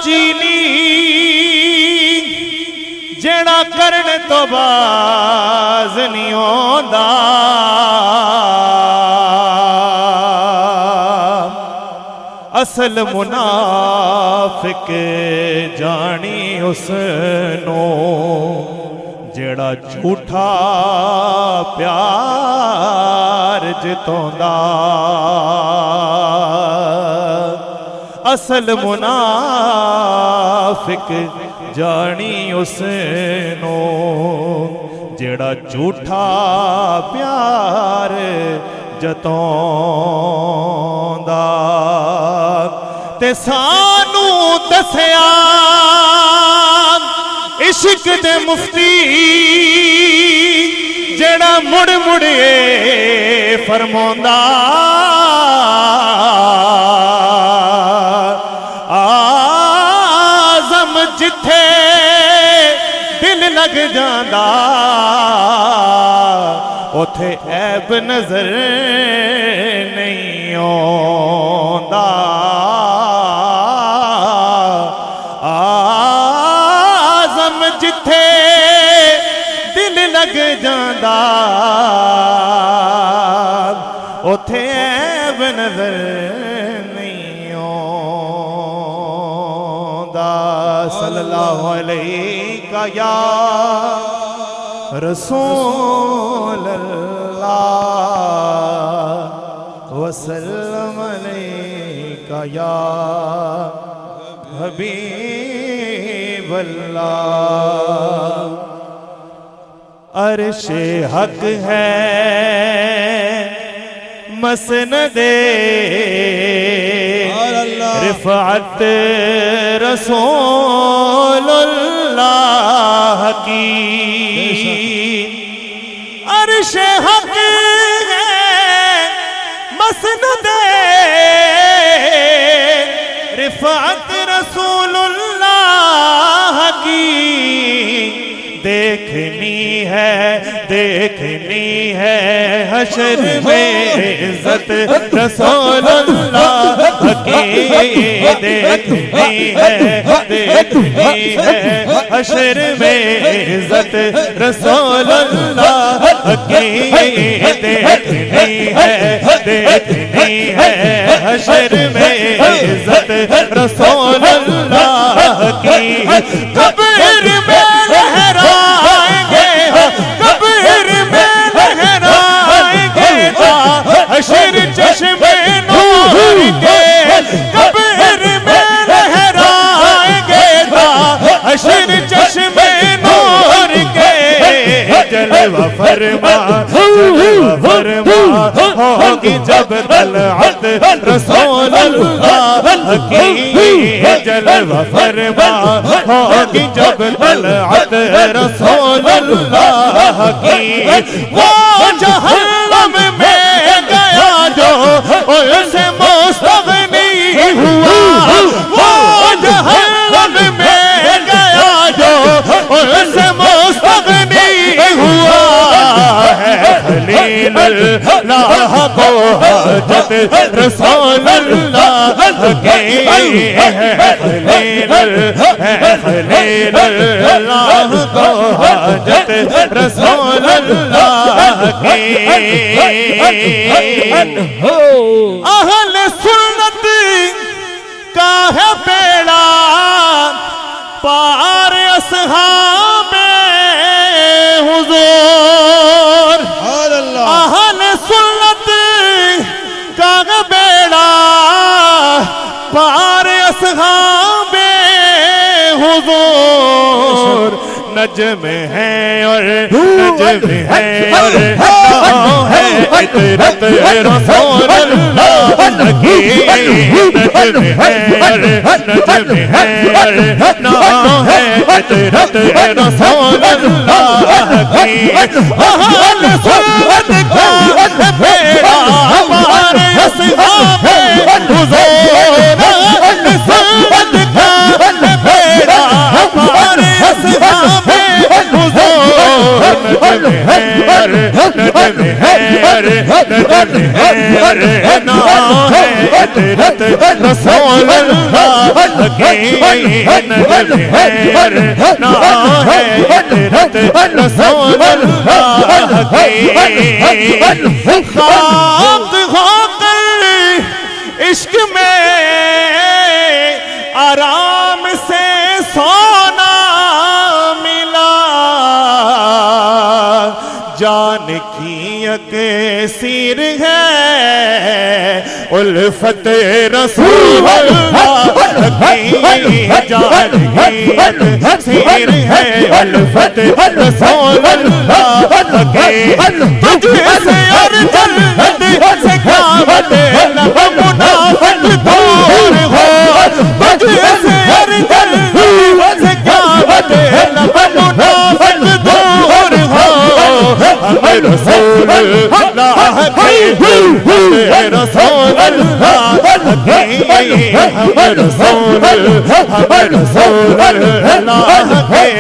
जीनी जेड़ा करने तो बाज नहीं होंदा। असल मुनाफिक जानी उसनो जेड़ा झूठा प्यार जितोंदा। असल मुनाफिक जानी उसनो जेड़ा झूठा प्यार जतोंदा। ते सानू दसया इश्क दे मुफ्ती जेड़ा मुड़ मुड़े फरमांदा। आज़म जिथे दिल लग जांदा उथे ऐब नजर नहीं आंदा। आज़म जिथे दिल लग जांदा उथे ऐब नजर नहीं आंदा। सल्लल्लाहु अलैका या रसूल अल्लाह वसल्लम अलैका या हबीब अल्लाह। अर्शे हक है मसनदे रिफ़अत रसूलुल्लाह की। अर्शे हक है मसनदे रिफ़अत रसूलुल्लाह की। देखनी है हशर में इज्जत रसूलुल्लाह की। देखनी है हशर में इज्जत रसूलुल्लाह की। देखनी है हशर में इज्जत रसूलुल्लाह की। कब्र में लहराएंगे कब्र में लहराएंगे हशर चश्मे नूर के। कब्र में लहराएंगे हशर चश्मे नूर के। जलवा फरमा होगी जब तलअत रसूलुल्लाह की। जलवा फरमा होगी जब तलअत रसूलुल्लाह की। वो जहन्नम में गया जो उससे मुस्तग़नी हुआ। वो जहन्नम में गया जो उससे मुस्तग़नी हुआ। खलीलुल्लाह को हाजत रसूलुल्लाह की। खलीलुल्लाह को हाजत रसूलुल्लाह की। अहले सुन्नत का है बेड़ा पार अस्हाबे हुजूर। अहले सुन्नत का है बेड़ा पार अस्हाबे हुजूर। नजम है और नजम है और नाम है इतरत रसूलुल्लाह की। नजम है और नजम है और नाम है इतरत रसूलुल्लाह की। अहले सुन्नत का बेड़ा पार अस्हाबे हुजूर। अहले सुन्नत का बेड़ा पार अस्हाबे हुजूर। नजम है और नजम है और नाम है इतरत रसूल अल्लाह के नगर है ना है इतरत रसूल अल्लाह के खाक होकर इश्क में आराम से सोना मिला जान की अकसीर है उल्फत रसूल अल्लाह की जान की अकसीर है उल्फत रसूल अल्लाह के तुझसे और जन्नत से क्या मतलब मुनाफिक दूर हो तुझसे और जन्नत से क्या मतलब मुनाफिक दूर हो हम रसूल अल्लाह के रसूल अल्लाह के हम रसूल अल्लाह के रसूल अल्लाह की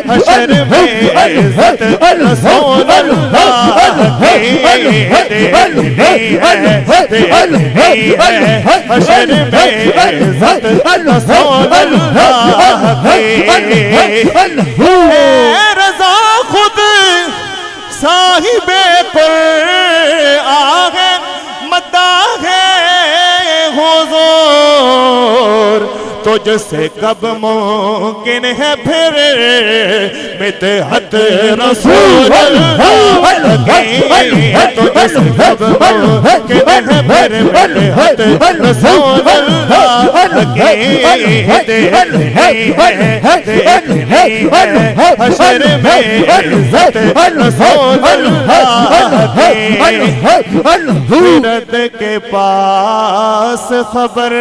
हशर में इज्जत रसूल अल्लाह की हशर में इज्जत रसूल अल्लाह की रज़ा खुद साहिबे पर आगे मद्दाहे हुज़ूर तुझसे कब मुमकिन है फिर मितहत रसूल अल्लाह की तुझसे कब मुमकिन है फिर मितहत रसूल अल्लाह की हशर में इज्जत रसूल अल्लाह की फिरत के पास खबर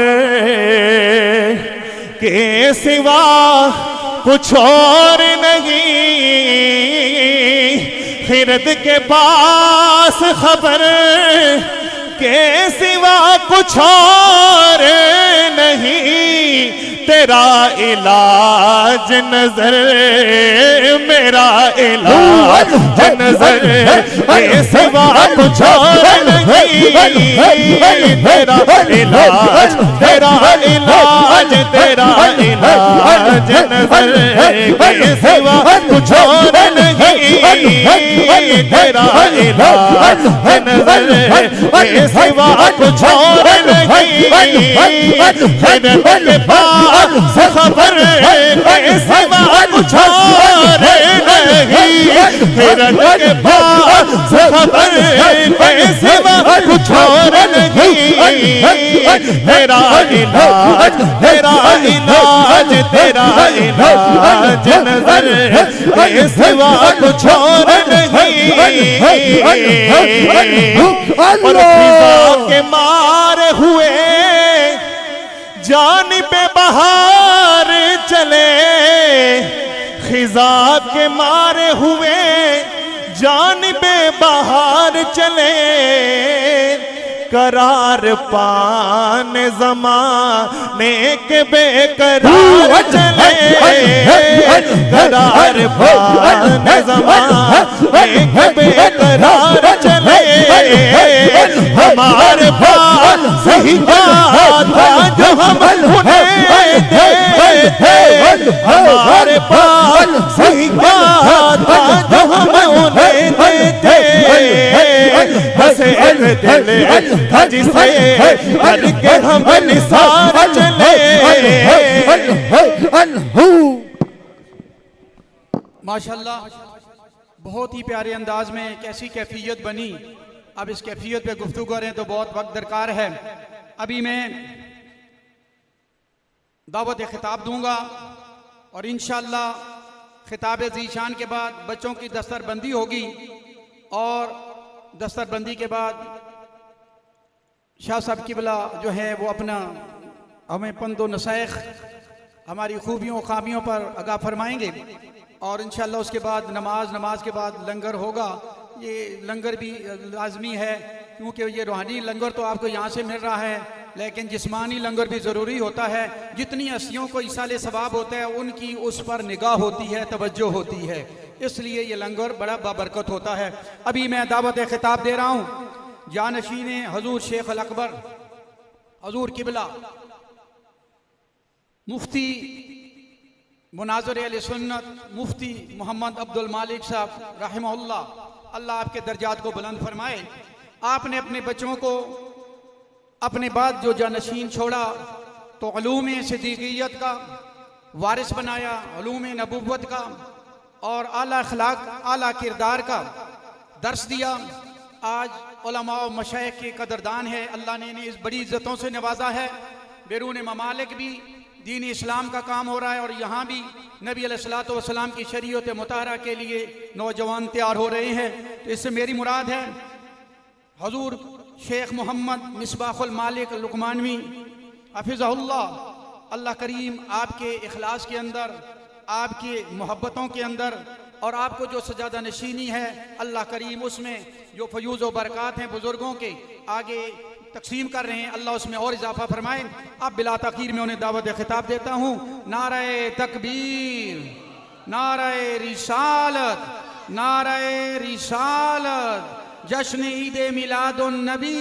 के सिवा कुछ और नहीं खिरत के पास खबर के सिवा कुछ और नहीं तेरा इलाज नजर मेरा इलाज नजर के सिवा कुछ और नहीं तेरा इलाज तेरा इलाज तेरा इलाज नजर के सिवा कुछ और नहीं तेरा इलाज नजर के सिवा कुछ और नहीं खिरत के पास खबर के सिवा कुछ और नहीं खिरत के पास खबर के सिवा कुछ और नहीं तेरा इलाज तेरा इलाज तेरा इलाज नजर के सिवा कुछ और नहीं और फिजा के मार हुए जानिबे बहार चले खिजा के मारे हुए जानिबे बहार चले करार पान ज़माने के बेकरार चले करार पान ज़माने के बेकरार चले हमारे पास ही था जो हम उन्हें देते हमारे पास ही था जो हम उन्हें देते बस एक दिल था जिसे करके हम निसार चले माशाल्लाह बहुत ही प्यारे अंदाज में कैसी कैफियत बनी। अब इस कैफियत पे गुफ्तगू करें तो बहुत वक्त दरकार है। अभी मैं दावत खिताब दूंगा और इंशाअल्लाह खिताब ज़ीशान के बाद बच्चों की दस्तरबंदी होगी और दस्तरबंदी के बाद शाह साहब किबला जो है वो अपना हमें पंदो नसाइख हमारी खूबियों खामियों पर आगाह फरमाएंगे और इंशाअल्लाह उसके बाद नमाज के बाद लंगर होगा। ये लंगर भी लाजमी है क्योंकि ये रूहानी लंगर तो आपको यहाँ से मिल रहा है लेकिन जिस्मानी लंगर भी ज़रूरी होता है। जितनी हस्तियों को इसाले सवाब होता है उनकी उस पर निगाह होती है, तवज्जो होती है। इसलिए ये लंगर बड़ा बाबरकत होता है। अभी मैं दावत खिताब दे रहा हूँ जानशीन हजूर शेख अल अकबर हजूर किबला मुफ्ती मुनाज़िर अहले सुन्नत मुफ्ती मोहम्मद अब्दुल मालिक साहब रहमहुल्लाह, अल्लाह आपके दर्जात को बुलंद फरमाए। आपने अपने बच्चों को अपने बाद जो जानशीन छोड़ा तो उलूम सिद्दीक़ियत का वारिस बनाया, उलूम नबुव्वत का और आला अखलाक आला किरदार का दर्स दिया। आज उलमा और मशाइख के कदरदान है, अल्लाह ने इन्हें इस बड़ी इज़्ज़तों से नवाजा है। बैरून ममालिक भी दीन इस्लाम का काम हो रहा है और यहाँ भी नबी अलैहिस्सलातु वस्सलाम की शरीयत मुताहरा के लिए नौजवान तैयार हो रहे हैं। तो इससे मेरी मुराद है हजूर शेख मोहम्मद मिसबाहुल मालिक लुकमानवी हफिज़हुल्लाह, अल्लाह करीम आपके इखलास के अंदर, आपके मोहब्बतों के अंदर और आपको जो सजादा नशीनी है अल्लाह करीम उसमें जो फयूज़ व बरक़ात हैं बुज़ुर्गों के आगे तकसीम कर रहे हैं, अल्लाह उसमें और इजाफा फरमाए। अब बिला तख़ीर में उन्हें दावत खिताब देता हूँ। नारे तकबीर, नारे रिसालत, नारे रिसालत, जश्न ईद मिलादुन नबी।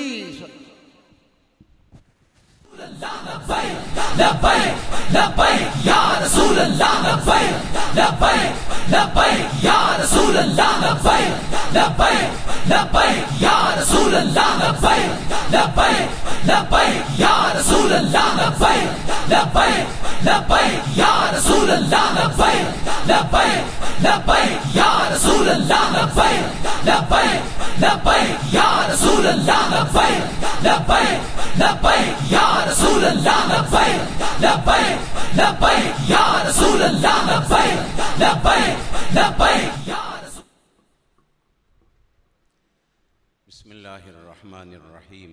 बिस्मिल्लाहिर्रहमानिर्रहीम।